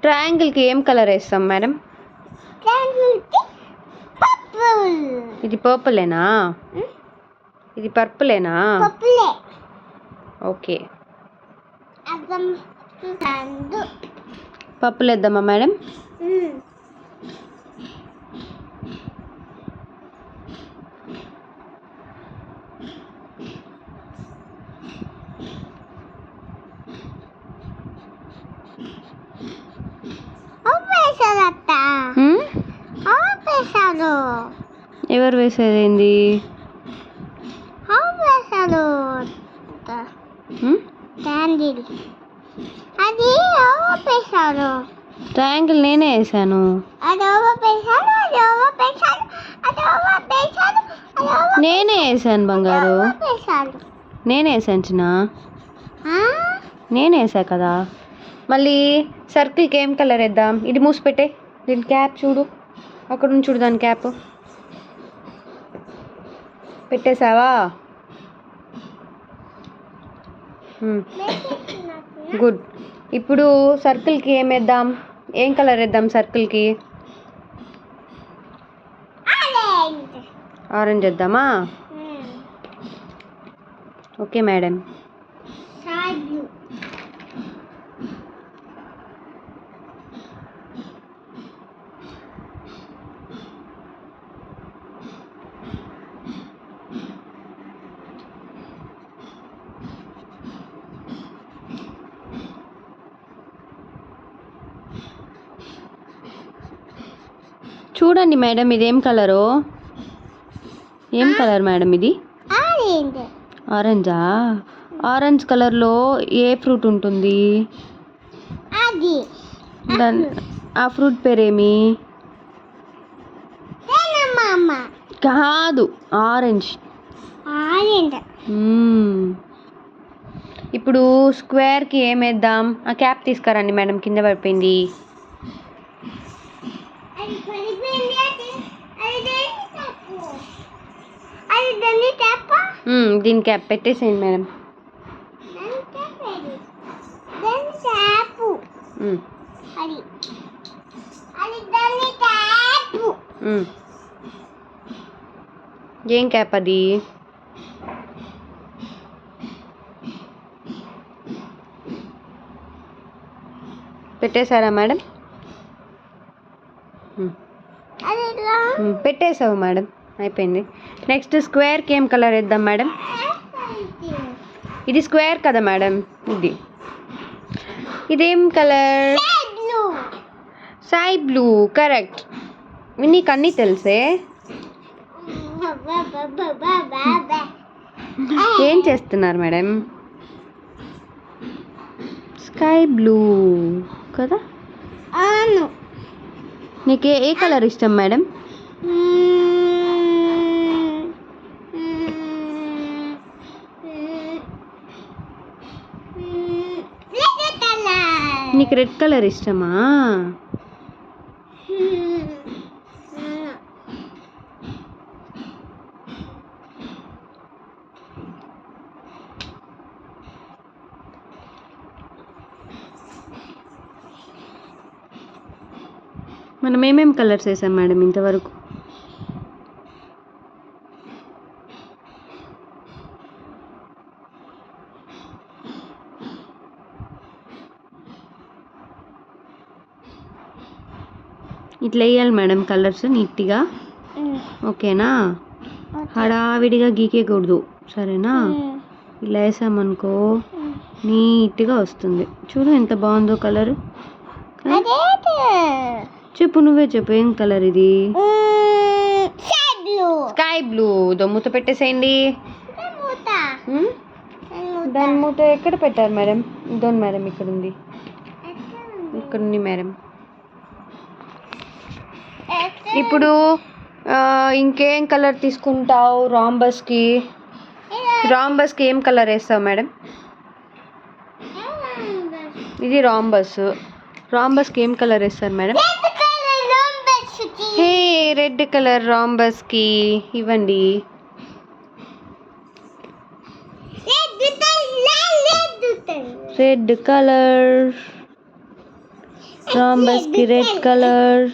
ట్రయాంగిల్కి ఏం కలర్ వేస్తాం మేడం? ఇది పర్పులేనా? ఇది పర్పులేనా? ఓకే, పర్పుల్ వేద్దామా మేడం? ఎవరు వేసేది ఏంది? ట్రయాంగిల్ నేనే వేసాను. నేనే వేసాను బంగారు, నేనే వేసాను చిన్న, నేనే వేసా కదా. మళ్ళీ సర్కిల్కి ఏం కలర్ వేద్దాం? ఇది మూసి పెట్టే, దీని క్యాప్ చూడు, అక్కడ నుంచి చూడు దాని క్యాప్. పెట్టేసావా? గుడ్. ఇప్పుడు సర్కిల్కి ఏం వేద్దాం? ఏం కలర్ వేద్దాం సర్కిల్కి? ఆరెంజ్ వేద్దామా? Okay madam. చూడండి మేడం, ఇదేం కలరు? ఏం కలర్ మేడం ఇది? ఆరెంజా? ఆరెంజ్ కలర్లో ఏ ఫ్రూట్ ఉంటుంది? ఆ ఫ్రూట్ పేరేమి? కాదు, ఆరెంజ్. ఇప్పుడు స్క్వేర్కి ఏం వేద్దాం? ఆ క్యాప్ తీసుకురండి మేడం, కింద పడిపోయింది. దీని క్యాప్ పెట్టేసేయండి మేడం. ఏం క్యాప్ అది? పెట్టేశారా మేడం? పెట్టేసావు మేడం, అయిపోయింది. నెక్స్ట్ స్క్వేర్కి ఏం కలర్ వేద్దాం మేడం? ఇది స్క్వేర్ కదా మేడం, ఇదేం కలర్? Sky blue. కరెక్ట్, నీకు అన్నీ తెలిసే. ఏం చేస్తున్నారు మేడం? స్కై బ్లూ కదా. నీకు ఏ కలర్ ఇష్టం మేడం? నీకు రెడ్ కలర్ ఇష్టమా? మనం ఏమేమి కలర్స్ వేసాం మేడం ఇంతవరకు? ఇట్లా వేయాలి మేడం కలర్స్ నీట్గా, ఓకేనా? హడావిడిగా గీకేకూడదు, సరేనా? ఇలా వేసామనుకో నీట్గా వస్తుంది. చూడు ఎంత బాగుందో కలర్. చెప్పు, నువ్వే చెప్పు, ఏం కలర్ ఇది? Sky blue. దమ్ముతో పెట్టేసేయండి. దాని మూత ఎక్కడ పెట్టారు మేడం? ఇదోండి మేడం, ఇక్కడ ఉంది, ఇక్కడ ఉంది మేడం. ఇప్పుడు ఇంకేం కలర్ తీసుకుంటావు? రాంబస్కి ఏం కలర్ వేస్తావు మేడం? ఇది రాంబస్కి ఏం కలర్ వేస్తారు మేడం? హే, రెడ్ కలర్ రాంబస్కి ఇవ్వండి. రెడ్ కలర్, రాంబస్కి రెడ్ కలర్.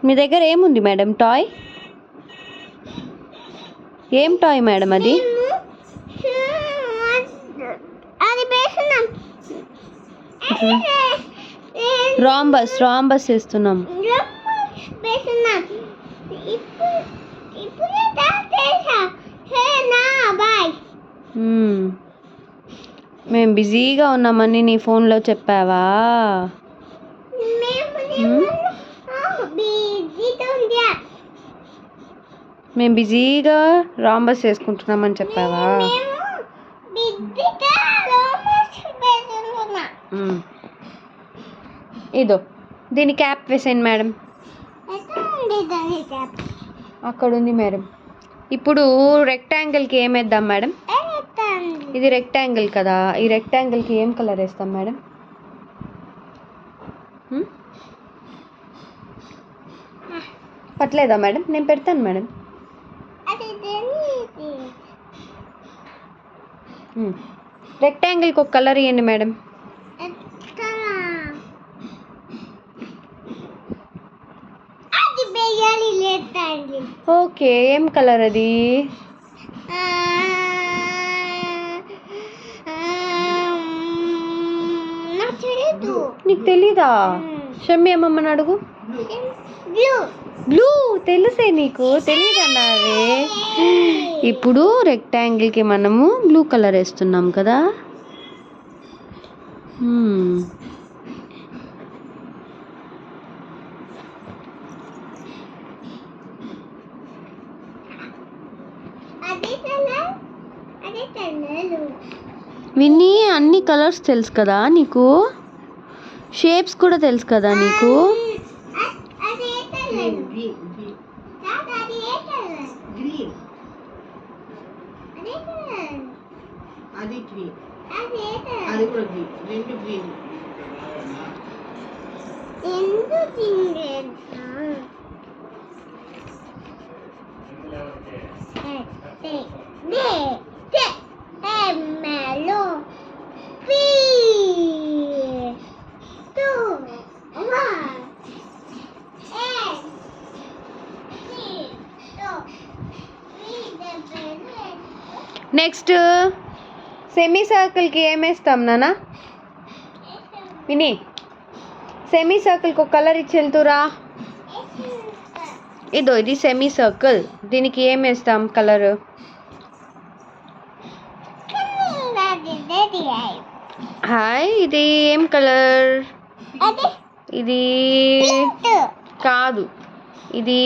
మీ దగ్గర ఏముంది మేడం టాయ్? ఏం టాయ్ మేడం అది? రాంబస్ వేస్తున్నాం. మేము బిజీగా ఉన్నామని నీ ఫోన్లో చెప్పావా? మేము బిజీగా రాంబస్ వేసుకుంటున్నామని చెప్పావా? ఇదో దీని క్యాప్ వేసేయండి మేడం. అక్కడ ఉంది మేడం. ఇప్పుడు రెక్టాంగిల్కి ఏం వేద్దాం మేడం? ఇది రెక్టాంగిల్ కదా, ఈ రెక్టాంగిల్కి ఏం కలర్ వేస్తాం మేడం? పట్టలేదా మేడం? నేను పెడతాను మేడం. రెక్టాంగిల్కి ఒక కలర్ ఇవ్వండి మేడం. ఓకే, ఏం కలర్ అది? నీకు తెలీదా? షమ్మి అమ్మమ్మని అడుగు. బ్లూ తెలుసే, నీకు తెలీదన్నావే. ఇప్పుడు రెక్టాంగిల్కి మనము బ్లూ కలర్ వేస్తున్నాం కదా. విన్నీ అన్ని కలర్స్ తెలుసు కదా నీకు, షేప్స్ కూడా తెలుసు కదా నీకు. నెక్స్ట్ సెమీ సర్కిల్కి ఏం వేస్తాం నాన్న? విని, సెమీ సర్కిల్కి ఒక కలర్ ఇచ్చి వెళ్తురా. ఇదో ఇది సెమీ సర్కిల్, దీనికి ఏం వేస్తాం కలర్? హాయ్, ఇది ఏం కలర్? ఇది కాదు, ఇది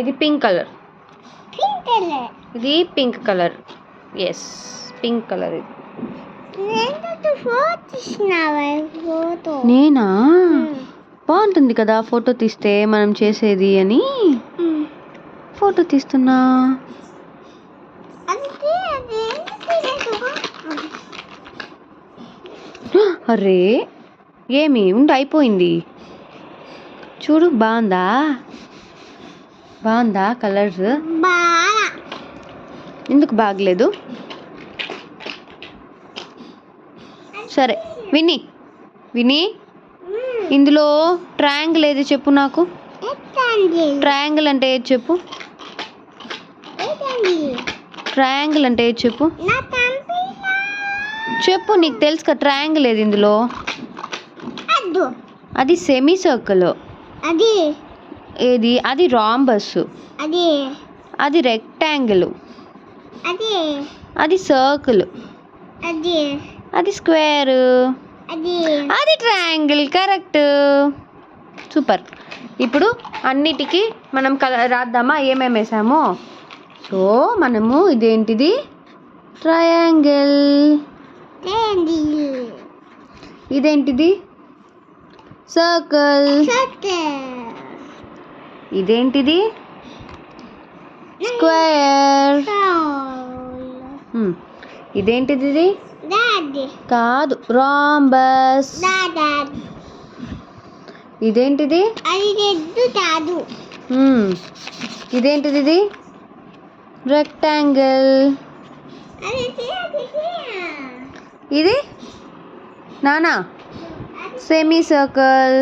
ఇది పింక్ కలర్. ఇది pink colour. Yes, pink colour. ఇది నేనా? బాగుంటుంది కదా ఫోటో తీస్తే మనం చేసేది అని ఫోటో తీస్తున్నా. అరే ఏమి ఉండి అయిపోయింది చూడు. బాగుందా కలర్స్? ఎందుకు బాగలేదు? సరే విని ఇందులో ట్రయాంగిల్ ఏది చెప్పు నాకు. ట్రయాంగిల్ అంటే ఏది చెప్పు? ట్రయాంగిల్ అంటే ఏది చెప్పు? చెప్పు, నీకు తెలుసు కదా ట్రయాంగిల్ ఏది ఇందులో? అది సెమీ సర్కిల్. ఏది? అది రాంబస్. అది రెక్టాంగిల్. అది సర్కిల్. అది స్క్వేర్. అది ట్రయాంగిల్. Correct, super. ఇప్పుడు అన్నిటికీ మనం రాద్దామా ఏమేమి వేసామో? సో మనము ఇదేంటిది? ట్రయాంగిల్. ఇదేంటిది? సర్కిల్. ఇదేంటిది? స్క్వేర్. ఇదేంటిది ఇది? కాదు, రాంబస్. ఇదేంటిది? ఇదేంటిది ఇది? రెక్టాంగిల్. ఇది నానా సెమీ సర్కిల్.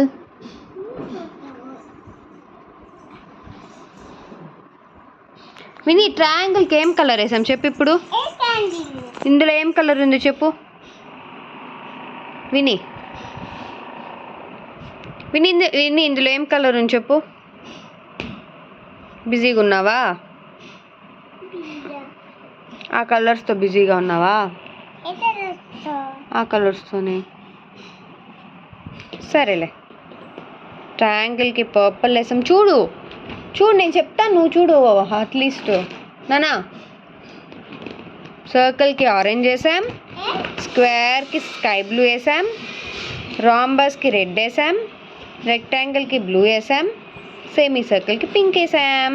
విని ట్రయాంగిల్కి ఏం కలర్ వేసాం చెప్పు ఇప్పుడు. ఇందులో ఏం కలర్ ఉంది చెప్పు విని. విని విని ఇందులో ఏం కలర్ ఉంది చెప్పు. బిజీగా ఉన్నావా? ఆ కలర్స్తో బిజీగా ఉన్నావా? ఆ కలర్స్తోనే. సరేలే. ట్రయాంగిల్కి పర్పుల్ వేసాం. చూడు చూడు, నేను చెప్తాను, నువ్వు చూడు అట్లీస్ట్. నానా సర్కిల్కి ఆరెంజ్ వేసాం, స్క్వేర్కి స్కై బ్లూ వేసాం, రాంబస్కి రెడ్ వేసాం, రెక్టాంగిల్కి బ్లూ వేసాం, సెమీ సర్కిల్కి పింక్ వేసాం.